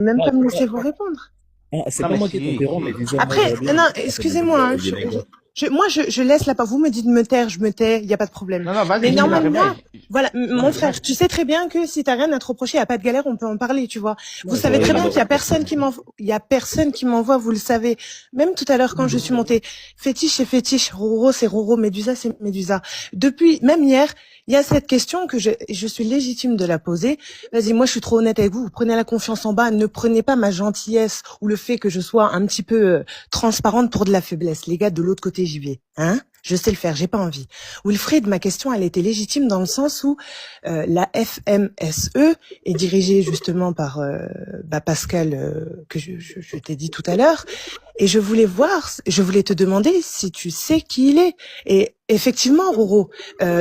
même Ah, pas me c'est laisser pas, vous répondre. c'est Non, pas mais moi qui t'interromps, mais déjà, moi, Après, j'aurais bien non, aimé qu'on fasse excusez-moi, hein, Yenenga. moi, je laisse la parole. Vous me dites de me taire, je me tais, il n'y a pas de problème. Non, non, Mais vas-y, je te la normalement, remets. voilà, Non, mon mais frère, tu sais très bien que si t'as rien à te reprocher, il n'y a pas de galère, on peut en parler, tu vois. Vous Non, savez j'aurais très non, bien aimé qu'il y a qu'on fasse personne qui m'envoie, il y a personne qui m'envoie, vous le savez. Même tout à l'heure, quand je suis montée, fétiche c'est fétiche, Roro c'est Roro, Médusa c'est Médusa. Depuis, même hier, il y a cette question que je suis légitime de la poser. Vas-y, moi, je suis trop honnête avec vous. Vous prenez la confiance en bas. Ne prenez pas ma gentillesse ou le fait que je sois un petit peu transparente pour de la faiblesse. Les gars, de l'autre côté, j'y vais. Hein? Je sais le faire, j'ai pas envie. Wilfried, ma question, elle était légitime dans le sens où la FMSE est dirigée justement par Pascal, que je t'ai dit tout à l'heure. Et je voulais te demander si tu sais qui il est. Et effectivement, Roro,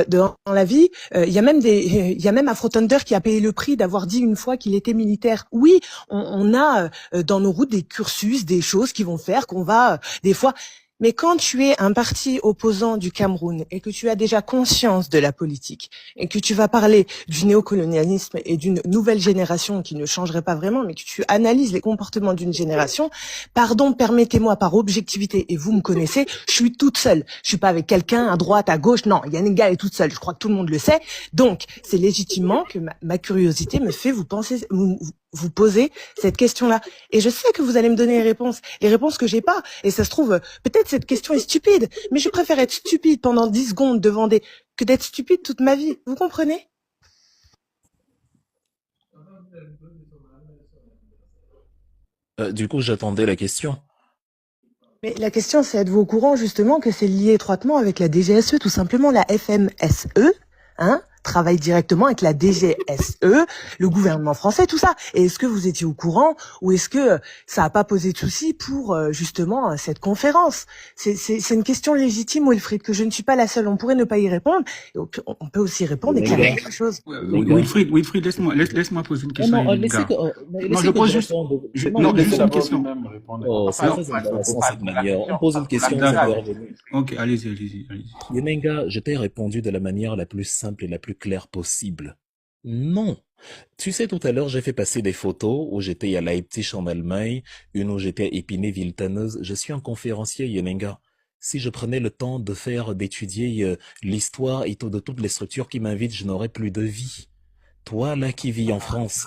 dans la vie, il y a même il y a même Afro Thunder qui a payé le prix d'avoir dit une fois qu'il était militaire. Oui, on a dans nos routes des cursus, des choses qui vont faire qu'on va des fois. Mais quand tu es un parti opposant du Cameroun et que tu as déjà conscience de la politique et que tu vas parler du néocolonialisme et d'une nouvelle génération qui ne changerait pas vraiment, mais que tu analyses les comportements d'une génération, pardon, permettez-moi par objectivité, et vous me connaissez, je suis toute seule. Je suis pas avec quelqu'un à droite, à gauche. Non, Yannick est toute seule. Je crois que tout le monde le sait. Donc, c'est légitimement que ma curiosité me fait vous poser cette question-là. Et je sais que vous allez me donner les réponses que j'ai pas. Et ça se trouve, peut-être cette question est stupide, mais je préfère être stupide pendant 10 secondes devant que d'être stupide toute ma vie. Vous comprenez? Du coup, j'attendais la question. Mais la question, c'est êtes-vous au courant justement que c'est lié étroitement avec la DGSE, tout simplement la FMSE, hein, travaille directement avec la DGSE, le gouvernement français, tout ça. Et est-ce que vous étiez au courant ou est-ce que ça n'a pas posé de souci pour justement cette conférence? C'est une question légitime, Wilfried, que je ne suis pas la seule. On pourrait ne pas y répondre. Et on peut aussi répondre et clarifier Yenenga, quelque chose. Yenenga. Wilfried, laisse-moi poser une Non, question à non, laissez Yenenga. que, Non, je laissez que pose je juste, réponde. non, Non, juste laissez. une d'abord question. lui-même répondre. Oh, c'est pardon, très pardon, embarrassant cette pardon, la manière. On question, pose une pour la question, vous grade. y revenez. Ok, allez-y. Yenenga, je t'ai répondu de la manière la plus simple et la plus claire possible. Non. Tu sais, tout à l'heure, j'ai fait passer des photos où j'étais à Leipzig en Allemagne, une où j'étais à Épinay-Villetaneuse. Je suis un conférencier, Yenenga. Si je prenais le temps d'étudier l'histoire et de toutes les structures qui m'invitent, je n'aurais plus de vie. Toi, là, qui vis en France,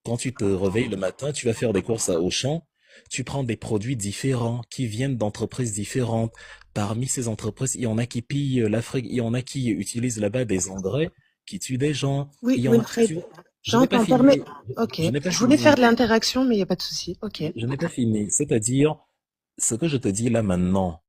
quand tu te réveilles le matin, tu vas faire des courses à Auchan, tu prends des produits différents qui viennent d'entreprises différentes. Parmi ces entreprises, il y en a qui pillent l'Afrique, il y en a qui utilisent là-bas des engrais qui tuent des gens, Oui, il y en a... Wilfried, Je n'ai pas j'entends. Permet. fini. Ok. Je n'ai pas Je voulais fini. faire de l'interaction, mais il n'y a pas de souci. Ok. Je n'ai pas fini. C'est-à-dire, ce que je te dis là maintenant,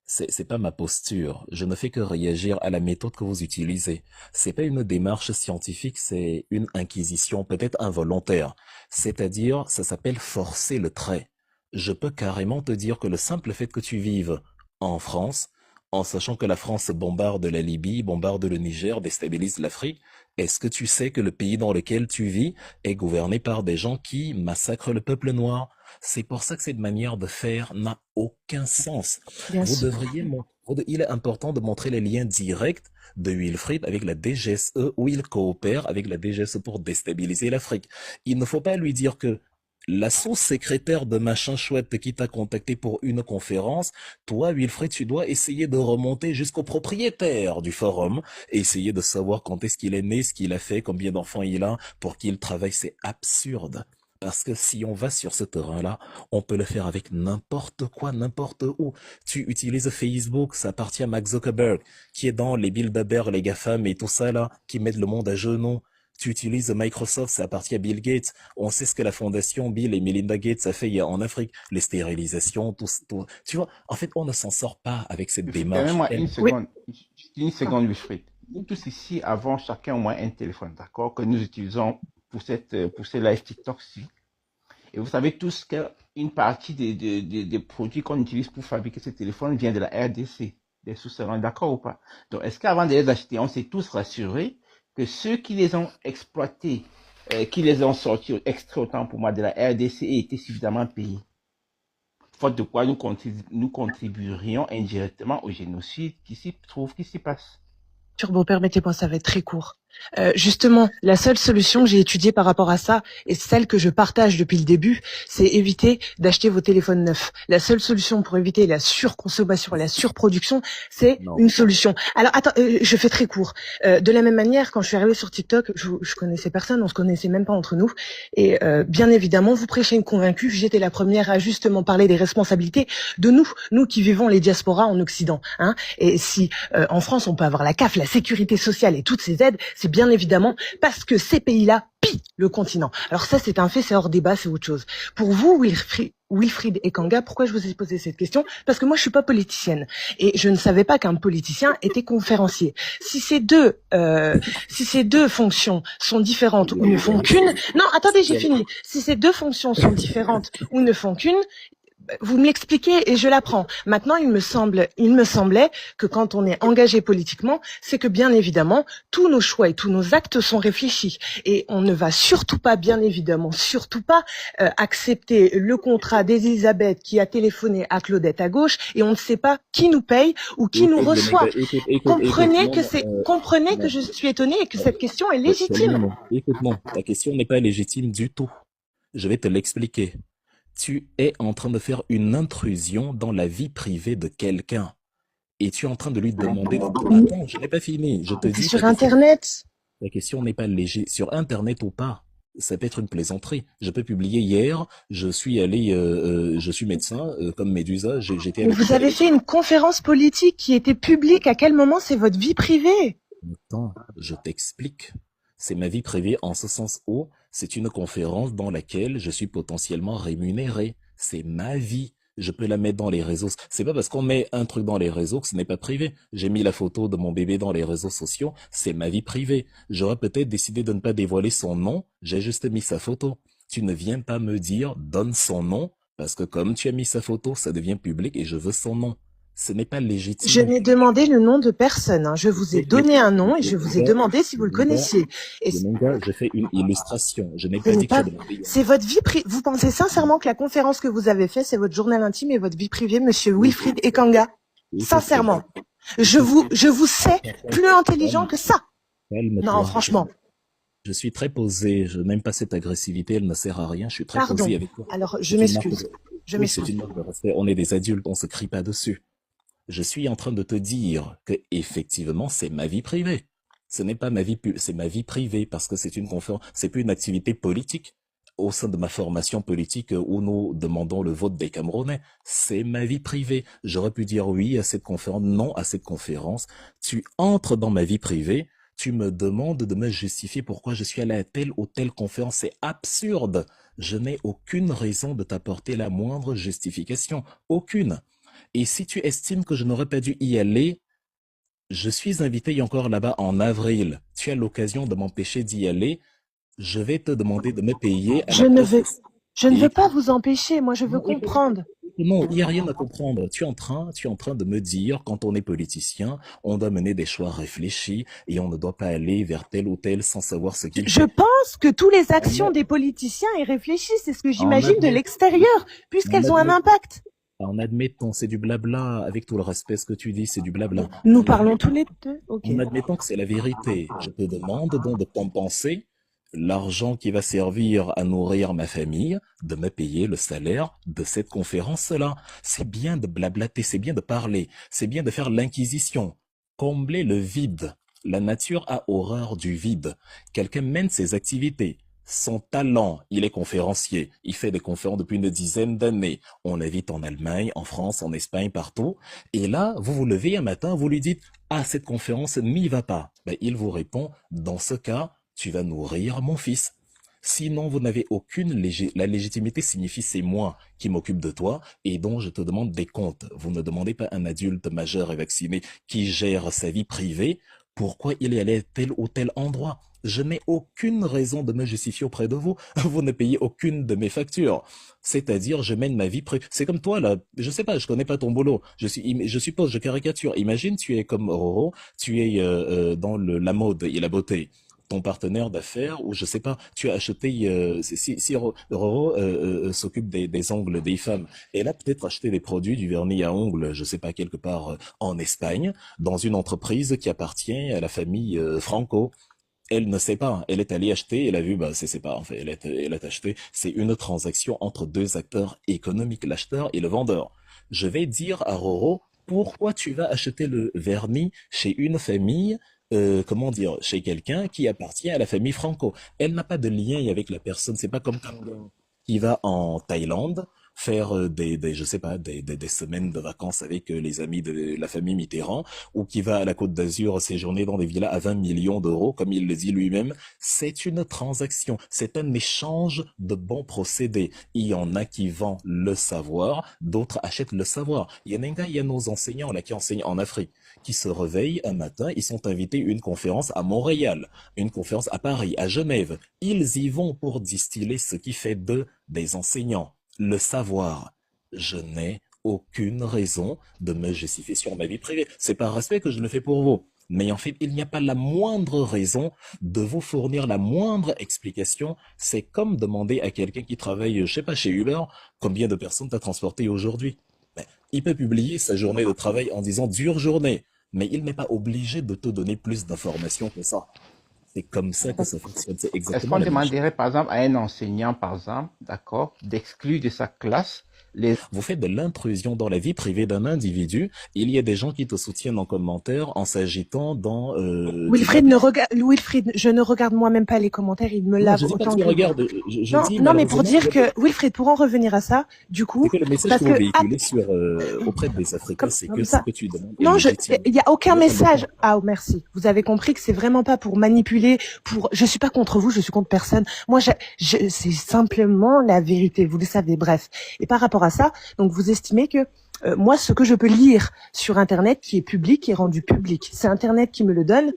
c'est pas ma posture. Je ne fais que réagir à la méthode que vous utilisez. C'est pas une démarche scientifique, c'est une inquisition peut-être involontaire. C'est-à-dire, ça s'appelle forcer le trait. Je peux carrément te dire que le simple fait que tu vives en France, en sachant que la France bombarde la Libye, bombarde le Niger, déstabilise l'Afrique, est-ce que tu sais que le pays dans lequel tu vis est gouverné par des gens qui massacrent le peuple noir? C'est pour ça que cette manière de faire n'a aucun sens. Bien sûr. Il est important de montrer les liens directs de Wilfried avec la DGSE où il coopère avec la DGSE pour déstabiliser l'Afrique. Il ne faut pas lui dire que la sous-secrétaire de machin chouette qui t'a contacté pour une conférence, toi, Wilfried, tu dois essayer de remonter jusqu'au propriétaire du forum et essayer de savoir quand est-ce qu'il est né, ce qu'il a fait, combien d'enfants il a, pour qui il travaille. C'est absurde. Parce que si on va sur ce terrain-là, on peut le faire avec n'importe quoi, n'importe où. Tu utilises Facebook, ça appartient à Mark Zuckerberg, qui est dans les Bilderberg, les GAFAM et tout ça là, qui mettent le monde à genoux. Tu utilises Microsoft, ça appartient à Bill Gates. On sait ce que la fondation Bill et Melinda Gates a fait en Afrique, les stérilisations, tout. Tu vois, en fait, on ne s'en sort pas avec cette démarche. Permets-moi une Oui. seconde, une seconde, Wilfried. Nous tous ici avons chacun au moins un téléphone, d'accord, que nous utilisons pour ces live TikTok-ci. Et vous savez tous qu'une partie des produits qu'on utilise pour fabriquer ces téléphones vient de la RDC, des sous-marins, d'accord ou pas? Donc, est-ce qu'avant de les acheter, on s'est tous rassurés que ceux qui les ont exploités, qui les ont sortis, extraits autant pour moi de la RDC, étaient suffisamment payés? Faute de quoi nous contribuerions indirectement au génocide qui s'y passe. Turbo, permettez-moi, ça va être très court. Justement, la seule solution que j'ai étudiée par rapport à ça, et celle que je partage depuis le début, c'est éviter d'acheter vos téléphones neufs. La seule solution pour éviter la surconsommation et la surproduction, c'est Non. une solution. Alors, attends, je fais très court. De la même manière, quand je suis arrivée sur TikTok, je connaissais personne, on se connaissait même pas entre nous. Et bien évidemment, vous prêchez une convaincue. J'étais la première à justement parler des responsabilités de nous qui vivons les diasporas en Occident. Hein. Et si en France, on peut avoir la CAF, la sécurité sociale et toutes ces aides, c'est bien évidemment parce que ces pays-là pillent le continent. Alors ça, c'est un fait, c'est hors débat, c'est autre chose. Pour vous, Wilfried et Kanga, pourquoi je vous ai posé cette question? Parce que moi, je suis pas politicienne et je ne savais pas qu'un politicien était conférencier. Si ces deux fonctions sont différentes ou ne font qu'une, non, attendez, j'ai fini. Si ces deux fonctions sont différentes ou ne font qu'une, vous me l'expliquez et je l'apprends. Maintenant, il me semblait que quand on est engagé politiquement, c'est que bien évidemment, tous nos choix et tous nos actes sont réfléchis. Et on ne va surtout pas, bien évidemment, surtout pas accepter le contrat d'Elisabeth qui a téléphoné à Claudette à gauche et on ne sait pas qui nous paye ou qui nous reçoit. Comprenez que je suis étonnée et que cette question est légitime. Écoute, non, ta question n'est pas légitime du tout. Je vais te l'expliquer. Tu es en train de faire une intrusion dans la vie privée de quelqu'un. Et tu es en train de lui demander... Attends, je n'ai pas fini. Je te dis... Sur Internet. La question n'est pas légère. Sur Internet ou pas, ça peut être une plaisanterie. Je peux publier hier, je suis allé... je suis médecin, comme Médusa, j'étais... Mais vous avez fait une conférence politique qui était publique. À quel moment c'est votre vie privée? Attends, je t'explique. C'est ma vie privée en ce sens où c'est une conférence dans laquelle je suis potentiellement rémunéré. C'est ma vie. Je peux la mettre dans les réseaux. C'est pas parce qu'on met un truc dans les réseaux que ce n'est pas privé. J'ai mis la photo de mon bébé dans les réseaux sociaux. C'est ma vie privée. J'aurais peut-être décidé de ne pas dévoiler son nom. J'ai juste mis sa photo. Tu ne viens pas me dire donne son nom parce que comme tu as mis sa photo, ça devient public et je veux son nom. Ce n'est pas légitime. Je n'ai demandé le nom de personne. Hein. Je vous ai donné un nom et je vous ai demandé si vous le connaissiez. Et je fais une illustration. Je n'ai pas dit que c'est votre vie privée. Vous pensez sincèrement que la conférence que vous avez faite, c'est votre journal intime et votre vie privée, monsieur Wilfried Ekanga? Sincèrement. Je vous sais plus intelligent que ça. Non, franchement. Je suis très posé. Je n'aime pas cette agressivité. Elle ne sert à rien. Je suis très posé avec toi. Alors, je m'excuse. C'est une marque de respect. On est des adultes. On se crie pas dessus. Je suis en train de te dire que effectivement c'est ma vie privée. Ce n'est pas ma vie, c'est ma vie privée parce que c'est une conférence, c'est plus une activité politique au sein de ma formation politique où nous demandons le vote des Camerounais. C'est ma vie privée. J'aurais pu dire oui à cette conférence, non à cette conférence. Tu entres dans ma vie privée. Tu me demandes de me justifier pourquoi je suis allé à telle ou telle conférence. C'est absurde. Je n'ai aucune raison de t'apporter la moindre justification. Aucune. Et si tu estimes que je n'aurais pas dû y aller, je suis invité encore là-bas en avril. Tu as l'occasion de m'empêcher d'y aller. Je vais te demander de me payer. Je ne veux pas vous empêcher. Moi, je veux comprendre. Non, il n'y a rien à comprendre. Tu es en train de me dire, quand on est politicien, on doit mener des choix réfléchis et on ne doit pas aller vers tel ou tel sans savoir ce qu'il fait. Je pense que toutes les actions des politiciens y réfléchissent. C'est ce que j'imagine de l'extérieur, puisqu'elles ont un impact. En admettant, c'est du blabla, avec tout le respect, ce que tu dis, c'est du blabla. Nous parlons tous les deux, ok. En admettant que c'est la vérité, je te demande donc de compenser l'argent qui va servir à nourrir ma famille, de me payer le salaire de cette conférence-là. C'est bien de blablater, c'est bien de parler, c'est bien de faire l'inquisition, combler le vide. La nature a horreur du vide. Quelqu'un mène ses activités. Son talent, il est conférencier. Il fait des conférences depuis une dizaine d'années. On l'invite en Allemagne, en France, en Espagne, partout. Et là, vous vous levez un matin, vous lui dites « Ah, cette conférence n'y va pas ». Ben, il vous répond « Dans ce cas, tu vas nourrir mon fils ». Sinon, vous n'avez aucune la légitimité signifie c'est moi qui m'occupe de toi et dont je te demande des comptes. Vous ne demandez pas un adulte majeur et vacciné qui gère sa vie privée. Pourquoi il est allé à tel ou tel endroit? Je n'ai aucune raison de me justifier auprès de vous. Vous ne payez aucune de mes factures. C'est-à-dire, je mène ma vie privée. C'est comme toi, là. Je sais pas, je connais pas ton boulot. Je suppose, je caricature. Imagine, tu es comme Roro, tu es dans la mode et la beauté. Ton partenaire d'affaires, ou je sais pas, tu as acheté, si Roro s'occupe des ongles des femmes, elle a peut-être acheté des produits du vernis à ongles, je sais pas, quelque part en Espagne, dans une entreprise qui appartient à la famille Franco. Elle ne sait pas. Elle est allée acheter. Elle a vu, bah, c'est pas. En fait, elle a acheté. C'est une transaction entre deux acteurs économiques, l'acheteur et le vendeur. Je vais dire à Roro, pourquoi tu vas acheter le vernis chez une famille, comment dire, chez quelqu'un qui appartient à la famille Franco. Elle n'a pas de lien avec la personne. C'est pas comme quelqu'un qui va en Thaïlande faire je sais pas, des semaines de vacances avec les amis de la famille Mitterrand, ou qui va à la Côte d'Azur séjourner dans des villas à 20 millions d'euros, comme il le dit lui-même. C'est une transaction, c'est un échange de bons procédés. Il y en a qui vendent le savoir, d'autres achètent le savoir. Il y a nos enseignants là qui enseignent en Afrique, qui se réveillent un matin, ils sont invités à une conférence à Montréal, une conférence à Paris, à Genève. Ils y vont pour distiller ce qui fait d'eux des enseignants, le savoir. Je n'ai aucune raison de me justifier sur ma vie privée. C'est par respect que je le fais pour vous. Mais en fait, il n'y a pas la moindre raison de vous fournir la moindre explication. C'est comme demander à quelqu'un qui travaille, je sais pas, chez Uber, combien de personnes t'as transporté aujourd'hui. Ben, il peut publier sa journée de travail en disant dure journée, mais il n'est pas obligé de te donner plus d'informations que ça. C'est comme ça que ça fonctionne. C'est Est-ce exactement qu'on la même chose. demanderait, par exemple, à un enseignant, par exemple, d'accord, d'exclure de sa classe les... Vous faites de l'intrusion dans la vie privée d'un individu. Il y a des gens qui te soutiennent en commentaire en s'agitant dans Wilfried, je ne regarde moi-même pas les commentaires, il me Non, lave je dis pas que autant tu que vous. regardes. Je Non, dis non, mais pour malheureusement dire que, Wilfried, pour en revenir à ça, du coup, c'est que le message parce que vous que, véhiculez sur auprès des Africains, c'est comme que ce ça, que tu demandes est non, légitime. il y a aucun Mais on ne peut message. pas. Ah, merci. Vous avez compris que c'est vraiment pas pour manipuler, je suis pas contre vous, je suis contre personne. Moi, c'est simplement la vérité, vous le savez, bref. Et par rapport à ça, donc vous estimez que, moi, ce que je peux lire sur Internet qui est public, qui est rendu public, c'est Internet qui me le donne.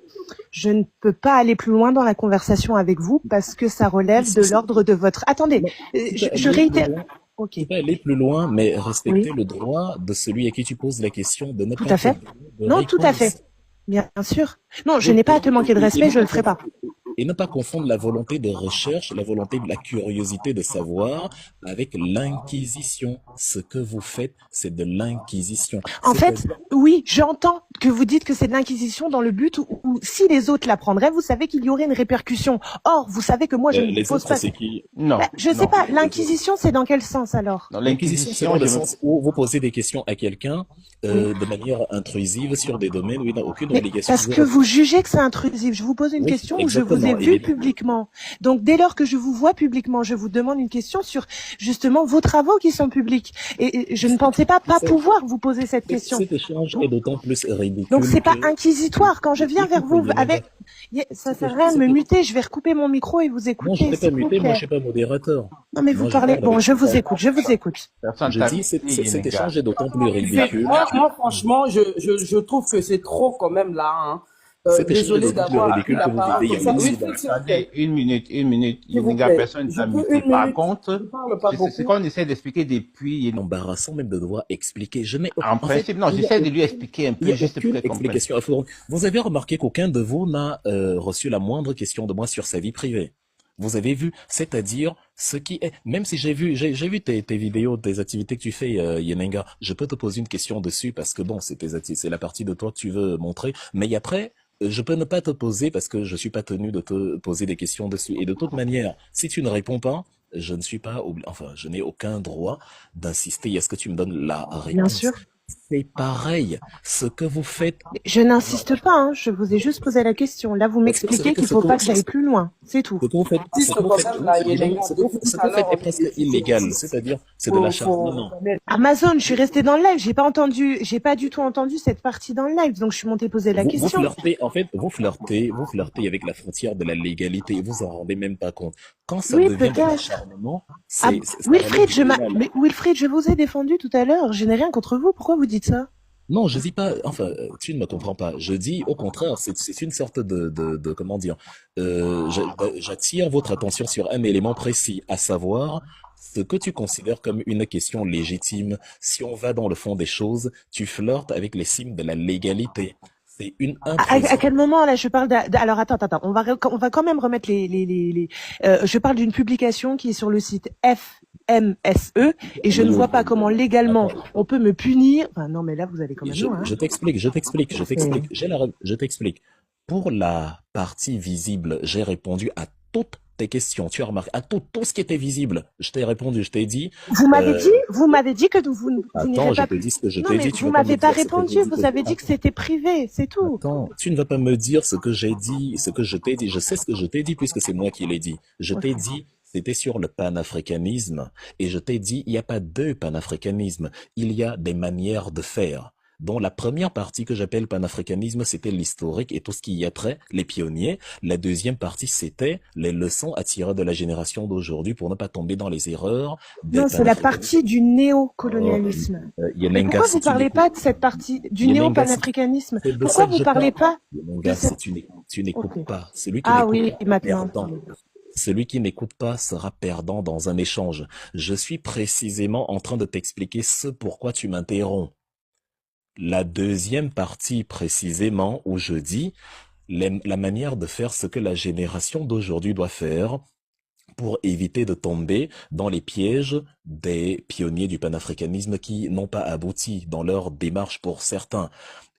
Je ne peux pas aller plus loin dans la conversation avec vous parce que ça relève de Si, l'ordre de votre... Attendez, non, tu peux je aller plus réitère. loin. Ok, Tu peux aller plus loin, mais respecter oui, le droit de celui à qui tu poses la question de ne tout pas à te fait. donner de Non, tout à réponse. fait. Bien sûr. Non, je Et, n'ai pas à et, te manquer de et respect, ne je pas le ferai pas. confondre, et ne pas confondre la volonté de recherche, la volonté de la curiosité de savoir avec l'inquisition. Ce que vous faites, c'est de l'inquisition. En fait, C'est-à-dire, oui, j'entends que vous dites que c'est de l'inquisition dans le but où si les autres l'apprendraient, vous savez qu'il y aurait une répercussion. Or, vous savez que moi, je ne vous les pose autres, pas... c'est qui? Non, Je sais non. pas, Les autres. l'inquisition, c'est dans quel sens alors? Dans L'inquisition, c'est l'inquisition, dans le je me... sens où vous posez des questions à quelqu'un Oui. de manière intrusive sur des domaines où il n'a aucune Mais obligation de parce vous que vous répondre. jugez que c'est intrusif. Je vous pose une Oui, question où je vous ai exactement. vu publiquement. Donc, dès lors que je vous vois publiquement, je vous demande une question sur justement vos travaux qui sont publics. Et je ne pensais pas pouvoir vous poser cette question. Cet échange est Donc, d'autant plus donc ridicule c'est pas que, inquisitoire. Quand je viens vers écoutez, vous avec, ça sert à rien de me muter. Je vais recouper mon micro et vous non, je écouter, t'ai pas s'il vous muté, moi je plaît. suis pas modérateur. Non, mais vous Moi je parlez. parle Bon, avec je tout le vous monde. écoute. Je vous écoute. Personne Je t'a dis, muté, cet Yenega. échange est d'autant plus C'est- ridicule. moi, franchement, je trouve que c'est trop quand même là. Hein. Cet échange est Désolé d'autant plus d'avoir pris ridicule la que vous parole vivez comme ça. ici Oui, dans s'il vous Attendez, plaît. une minute, S'il vous Yenega, plaît. personne Je t'a peux muté. une Par minute. contre, Je parle pas c'est ce beaucoup. qu'on essaie d'expliquer depuis, Yenega. embarrassant même de devoir expliquer. En En fait, principe, non, j'essaie de lui expliquer un il peu n'y a juste pour aucune qu'elle comprenne. explication à fournir. Vous avez remarqué qu'aucun de vous n'a reçu la moindre question de moi sur sa vie privée. Vous avez vu, c'est-à-dire ce qui est, même si j'ai vu tes vidéos, tes activités que tu fais, Yenenga, je peux te poser une question dessus parce que bon, c'est la partie de toi que tu veux montrer, mais après, je peux ne pas te poser parce que je suis pas tenu de te poser des questions dessus. Et de toute manière, si tu ne réponds pas, je ne suis pas, enfin, je n'ai aucun droit d'insister à ce que tu me donnes la Bien réponse. sûr. C'est pareil. Ce que vous faites, Je n'insiste pas. Hein. Je vous ai juste posé la question. Là, vous parce que m'expliquez qu'il ce faut que pas que j'aille plus loin. C'est tout. ce que vous faites, ce Juste que vous quand faites, même là, Yenega, ce que depuis ce tout que à vous faites l'heure, est presque illégal. C'est-à-dire, c'est de faut l'acharnement. reconnaître. Amazon, je suis restée dans le live. J'ai pas du tout entendu cette partie dans le live. Donc, je suis montée poser la Vous question. flirtez, en fait, vous flirtez avec la frontière de la légalité et vous en rendez même pas compte. Quand ça Oui, devient de peut-être. l'acharnement, Ah, ça relève du pénal. Mais Wilfried, je vous ai défendu tout à l'heure. Je n'ai rien contre vous. Pourquoi vous dites ça? Non, je dis pas, enfin, tu ne me comprends pas. Je dis, au contraire, c'est une sorte de comment dire, j'attire votre attention sur un élément précis, à savoir, ce que tu considères comme une question légitime. Si on va dans le fond des choses, tu flirtes avec les cimes de la légalité. C'est une À intrusion. quel moment là je parle alors attends, on va quand même remettre je parle d'une publication qui est sur le site FMSE et je ne vois pas comment légalement Attends, on peut me punir. Enfin non mais là vous allez quand même loin. Hein. je t'explique. Je t'explique. Je t'explique. Pour la partie visible, j'ai répondu à toutes tes questions. Tu as remarqué, à tout ce qui était visible, je t'ai répondu, je t'ai dit, Vous m'avez dit que vous n'irez attends, je pas te dis ce que je Non, t'ai mais dit, tu vous vas pas me m'avez pas dire ce que j'ai répondu. dit. Vous avez dit que c'était privé, c'est tout. Attends, tu ne vas pas me dire ce que j'ai dit, ce que je t'ai dit. Je sais ce que je t'ai dit puisque c'est moi qui l'ai dit. Je t'ai Ok. dit, c'était sur le panafricanisme. Et je t'ai dit, il n'y a pas deux panafricanismes. Il y a des manières de faire. Dont la première partie que j'appelle panafricanisme, c'était l'historique et tout ce qui y a trait, les pionniers. La deuxième partie, c'était les leçons à tirer de la génération d'aujourd'hui pour ne pas tomber dans les erreurs des Non, c'est la panafricanistes. partie du néocolonialisme. Mais Yenenga, pourquoi vous si tu parlez n'écoutes pas de cette partie du Yenenga, néo-panafricanisme? c'est de ça Pourquoi que vous je parlez parle. pas Mon de gars, cette... tu n'écoutes Ok. pas. Celui qui Ah n'écoute oui, pas sera maintenant. perdant. Celui qui n'écoute pas sera perdant dans un échange. Je suis précisément en train de t'expliquer ce pourquoi tu m'interromps. La deuxième partie précisément où je dis la manière de faire ce que la génération d'aujourd'hui doit faire pour éviter de tomber dans les pièges des pionniers du panafricanisme qui n'ont pas abouti dans leur démarche pour certains,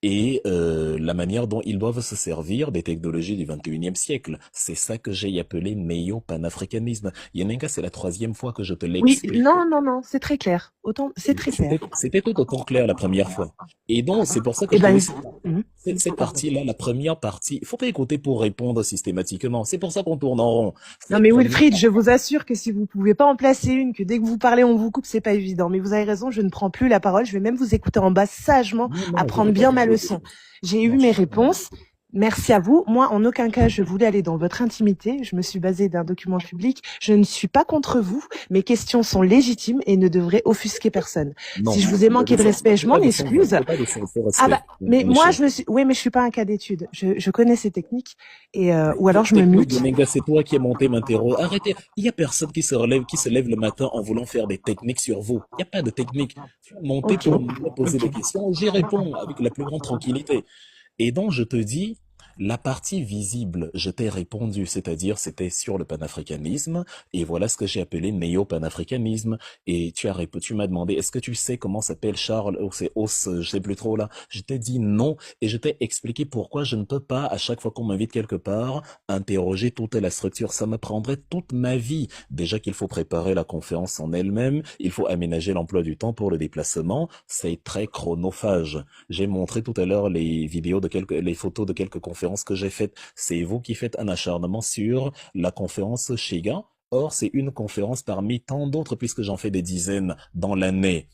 et la manière dont ils doivent se servir des technologies du 21e siècle. C'est ça que j'ai appelé néo-panafricanisme. Yenenga, c'est la troisième fois que je te Oui, l'explique. non, c'est très clair. Autant, c'est très clair. C'était tout autant clair la première fois. Et donc, c'est pour ça que Eh je te ben, dis, cette partie-là, la première partie, il faut pas écouter pour répondre systématiquement. C'est pour ça qu'on tourne en rond. non Cette mais première Wilfried, je vous assure que si vous pouvez pas en placer une, que dès que vous parlez, on vous coupe, c'est pas évident. Mais vous avez raison, je ne prends plus la parole. Je vais même vous écouter en bas sagement, Non, je apprendre vais pas bien ma t'écouter. leçon. J'ai eu Non, mes réponses. Merci à vous. Moi, en aucun cas, je voulais aller dans votre intimité. Je me suis basée d'un document public. Je ne suis pas contre vous. Mes questions sont légitimes et ne devraient offusquer personne. non, Si je vous ai manqué de respect, je m'en excuse. c'est pas de son Ah respect. bah, mais moi, Michel. oui, mais je suis pas un cas d'étude. Je connais ces techniques et ou alors je me Technique mute. de Nenga, c'est toi qui es monté m'interroger. Arrêtez. Il y a personne qui se lève le matin en voulant faire des techniques sur vous. Il n'y a pas de technique. Tu es monté Ok. pour me poser des questions. J'y réponds avec la plus grande tranquillité. Et donc, je te dis, la partie visible, je t'ai répondu, c'est-à-dire c'était sur le panafricanisme, et voilà ce que j'ai appelé néo-panafricanisme. Et tu m'as demandé, est-ce que tu sais comment s'appelle Charles, ou c'est Os, je sais plus trop là. Je t'ai dit non, et je t'ai expliqué pourquoi je ne peux pas, à chaque fois qu'on m'invite quelque part, interroger toute la structure. Ça me prendrait toute ma vie. Déjà qu'il faut préparer la conférence en elle-même, il faut aménager l'emploi du temps pour le déplacement. C'est très chronophage. J'ai montré tout à l'heure les photos de quelques conférences que j'ai faites. C'est vous qui faites un acharnement sur la conférence Shiga. Or, c'est une conférence parmi tant d'autres puisque j'en fais des dizaines dans l'année.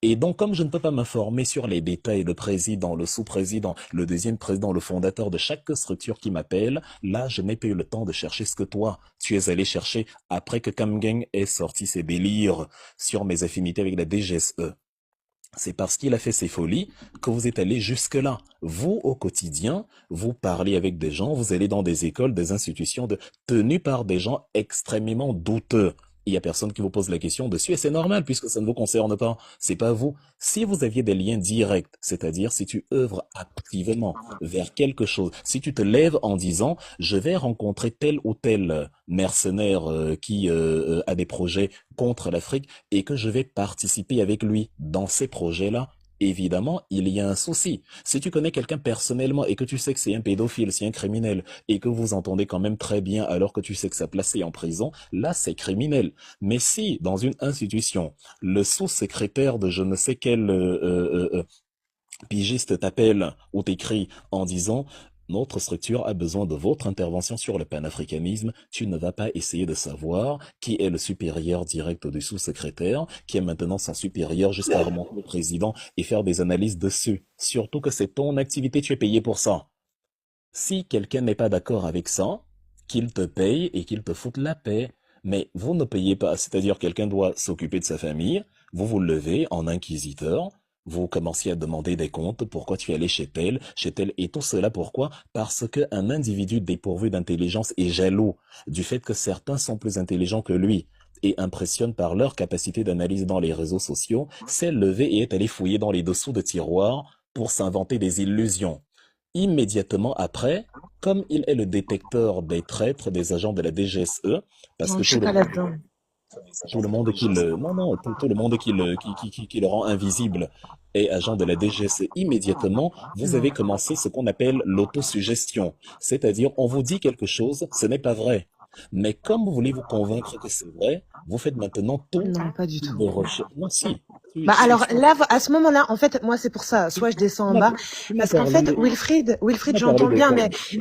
Et donc, comme je ne peux pas m'informer sur les détails, le président, le sous-président, le deuxième président, le fondateur de chaque structure qui m'appelle, là, je n'ai pas eu le temps de chercher ce que toi, tu es allé chercher après que Kamgang ait sorti ses délires sur mes affinités avec la DGSE. C'est parce qu'il a fait ses folies que vous êtes allé jusque-là. Vous, au quotidien, vous parlez avec des gens, vous allez dans des écoles, des institutions tenues par des gens extrêmement douteux. Il y a personne qui vous pose la question dessus et c'est normal puisque ça ne vous concerne pas. C'est pas vous. Si vous aviez des liens directs, c'est-à-dire si tu œuvres activement vers quelque chose, si tu te lèves en disant je vais rencontrer tel ou tel mercenaire qui a des projets contre l'Afrique et que je vais participer avec lui dans ces projets-là, évidemment, il y a un souci. Si tu connais quelqu'un personnellement et que tu sais que c'est un pédophile, c'est un criminel, et que vous entendez quand même très bien alors que tu sais que ça place en prison, là, c'est criminel. Mais si, dans une institution, le sous-secrétaire de je ne sais quel pigiste t'appelle ou t'écrit en disant notre structure a besoin de votre intervention sur le panafricanisme. Tu ne vas pas essayer de savoir qui est le supérieur direct du sous-secrétaire, qui est maintenant son supérieur jusqu'à remonter au président et faire des analyses dessus. Surtout que c'est ton activité, tu es payé pour ça. Si quelqu'un n'est pas d'accord avec ça, qu'il te paye et qu'il te foute la paix. Mais vous ne payez pas, c'est-à-dire quelqu'un doit s'occuper de sa famille, vous vous levez en inquisiteur, vous commencez à demander des comptes, pourquoi tu es allé chez tel, et tout cela pourquoi? Parce qu'un individu dépourvu d'intelligence est jaloux du fait que certains sont plus intelligents que lui et impressionne par leur capacité d'analyse dans les réseaux sociaux, s'est levé et est allé fouiller dans les dessous de tiroirs pour s'inventer des illusions. Immédiatement après, comme il est le détecteur des traîtres des agents de la DGSE, parce Non, que je suis tout le pas monde là-dedans. tout le monde qui le, non, non, tout le monde qui le rend invisible est agent de la DGSE immédiatement, vous avez commencé ce qu'on appelle l'autosuggestion. C'est-à-dire, on vous dit quelque chose, ce n'est pas vrai. Mais comme vous voulez vous convaincre que c'est vrai, vous faites maintenant tout Non, pas du tout. de recherche. Non, si. Bah alors là, à ce moment-là, en fait, moi c'est pour ça. Soit je descends en bas, parce qu'en fait, Wilfried, j'entends bien, mais Oui,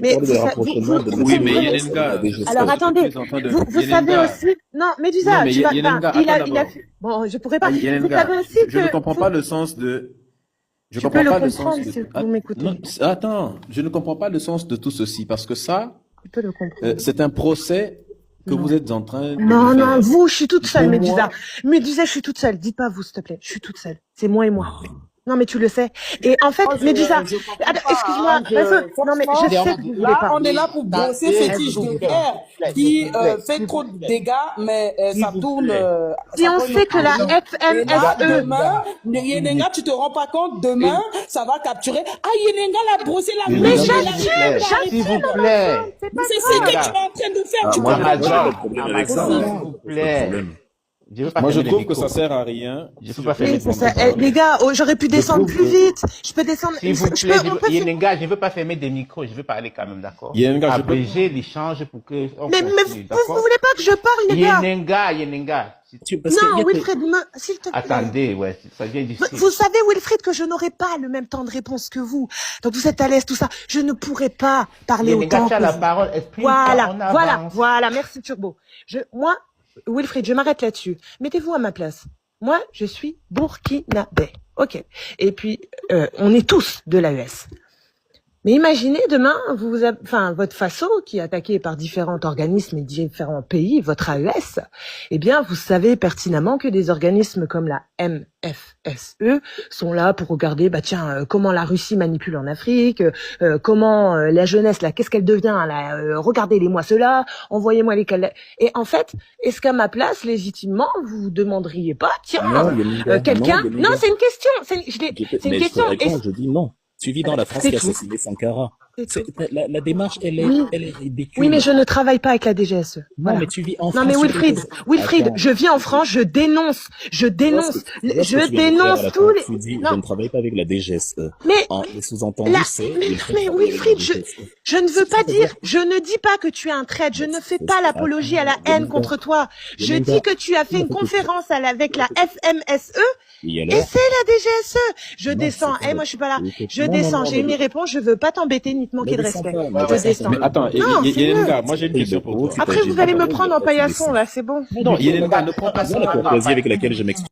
mais Yenenga, alors attendez, vous savez aussi, non, Médusa, Non, mais tu vas, Yenenga, il a, attends d'abord. bon, je pourrais pas. Vous Yenenga, savez aussi je ne que comprends pas le sens de. Je tu peux comprends le pas le sens comprendre de. si vous m'écoutez. Non, attends, je ne comprends pas le sens de tout ceci parce que ça, Tu peux le comprendre. c'est un procès que Non. vous êtes en train de Non, faire. non, vous, je suis toute seule, Pour Médusa. moi- Médusa, je suis toute seule. Dis pas vous, s'il te plaît. Je suis toute seule. C'est moi et moi. Non, mais tu le sais. Et en fait, Médusa, excuse-moi, non, mais je sais que vous voulez Là, pas. on est là pour brosser fétiche de guerre qui fait trop de dégâts, mais ça tourne. Si on sait que la Et là, FMSE, demain, Yenenga, tu te rends pas compte, demain, ça va capturer. Ah, Yenenga l'a brossé la Mais bouche. s'il vous plaît. C'est ce que tu es en train de faire. Tu Moi, peux s'il vous plaît. Je veux pas Moi, je fermer trouve les que ça micros. sert à rien. Je peux pas fermer oui, les c'est micros. ça. Les gars, j'aurais pu descendre trouve plus que- vite. Je peux descendre. S'il vous je plaît, peux- on peut- Yenenga, je ne veux pas fermer des micros, je veux parler quand même, d'accord? Yenenga, je peux- Abréger l'échange pour que on Mais continue, vous d'accord? voulez pas que je parle, les gars? Yenenga. Parce qu'il y Non, a que- Wilfried, s'il te plaît. Attendez, ouais, ça devient difficile. Vous savez, Wilfried, que je n'aurai pas le même temps de réponse que vous. Donc vous êtes à l'aise, tout ça. Je ne pourrai pas parler Yenenga, autant tu as que la vous. parole, exprime-toi, on avance. Voilà, merci Turbo. Moi, Wilfried, je m'arrête là-dessus. Mettez-vous à ma place. Moi, je suis burkinabé. Ok. Et puis, on est tous de l'AES. Mais imaginez demain, votre FASO, qui est attaqué par différents organismes et différents pays, votre AES, eh bien, vous savez pertinemment que des organismes comme la MFSE sont là pour regarder, comment la Russie manipule en Afrique, comment la jeunesse, là, qu'est-ce qu'elle devient, là, regardez-les-moi cela, envoyez-moi les Et en fait, est-ce qu'à ma place, légitimement, vous demanderiez pas, tiens, Non, Yenenga, quelqu'un, Yenenga. c'est une question, c'est une Mais question. je te réponds, je dis non. Tu vis dans la France C'est qui a tout. assassiné Sankara. C'est tout. La démarche, elle est, Oui. elle est ridicule. Oui, mais je ne travaille pas avec la DGSE. Non, Voilà. mais tu vis en Non, France. mais tu Wilfried, fais- Attends. je vis en France, je dénonce, Tu vois ce que tu viens de faire à la tous fin. les... Tu dis, Non. je ne travaille pas avec la DGSE. Mais, Le sous-entendu, c'est... mais travaille avec Wilfried, la DGSE. je ne veux C'est pas ça, dire, je ne dis pas que tu es un traître, je ne fais pas l'apologie à la haine contre toi. Je dis que tu as fait une conférence avec la FMSE Et et alors? c'est la DGSE. Je Non, descends, c'est pas moi je suis pas là. vrai. Je Non, non, descends, non, j'ai eu mes réponses, je veux pas t'embêter ni te manquer de Mais descends respect. pas, mais Je descends descends. pas. Mais attends, Non, Yenenga, moi j'ai une question pour toi. Après, vous allez me prendre en paillasson, là, c'est bon. Non, Yenenga, ne prends pas ça. Voilà la courtoisie avec laquelle je m'exprime.